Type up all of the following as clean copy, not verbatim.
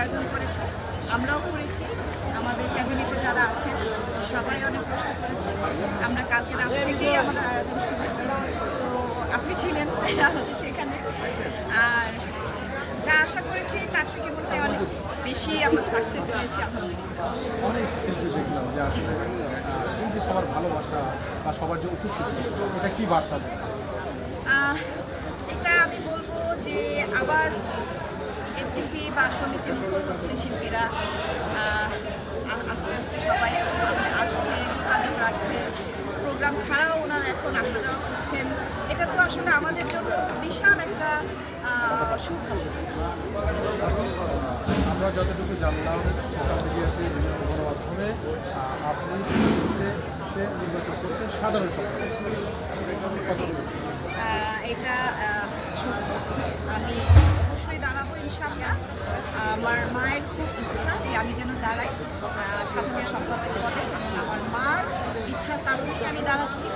আয়োজন করেছে, আমরাও করেছি। আমাদের ক্যাবিনেটে যারা আছেন সবাই অনেক কষ্ট করেছে। আমরা কালকে রাত থেকেই আমাদের আয়োজন শুরু। তো আপনি ছিলেন আমাদের সেখানে। আর যা আশা করেছি তার থেকে মনে হয় অনেক বেশি আমরা সাকসেস পেয়েছি আলহামদুলিল্লাহ। অনেক শিল্পী দেখলাম যে আসলে এই যে সবার ভালোবাসা বা সবার যে উপস্থিতি, এটা কি বার্তা দেয়? এটা আমি বলবো যে আবার এফডিসি বা সমিতি মুখর হচ্ছে শিল্পীরা। আস্তে আস্তে সবাই আসছে, যোগাযোগ রাখছে। প্রোগ্রাম ছাড়াও ওনারা এখন আসা যাওয়া করছেন। এটা তো আসলে আমাদের জন্য বিশাল একটা সুখবর। আমরা যতটুকু জানলাম সোশ্যাল মিডিয়াতে বিভিন্ন গণমাধ্যমে আপনি শিল্পীতে নির্বাচন করছেন সাধারণ সম্পাদক। জি, এটা সত্য। আমি অবশ্যই দাঁড়াবো ইনশাআল্লাহ। আমার মায়ের খুব ইচ্ছা যে আমি যেন দাঁড়াই সাধারণ সম্পাদক পদে। আমার মার ইচ্ছার কারণেই আমি দাঁড়াচ্ছি।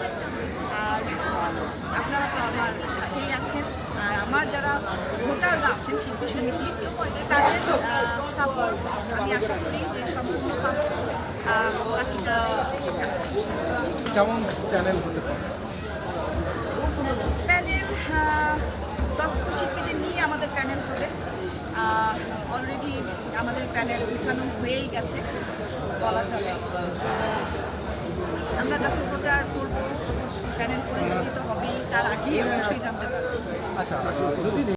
আর আপনারা তো আমার সাথেই আছেন। আর আমার যারা ভোটাররা আছেন শিল্পী সমিতি, তাদের সাপোর্ট আমি আশা করি যে সম্পূর্ণ পাবো। বাকিটা কেমন চ্যানেল হতে পারে? প্যানেল দক্ষ শিল্পীদের নিয়ে আমাদের প্যানেল হবে। অলরেডি আমাদের প্যানেল গুছানো হয়েই গেছে বলা চলে। আমরা যখন প্রচার করব প্যানেল পরিচালিত হবেই, তার আগেই অবশ্যই জানতে পারবো। আচ্ছা, যদি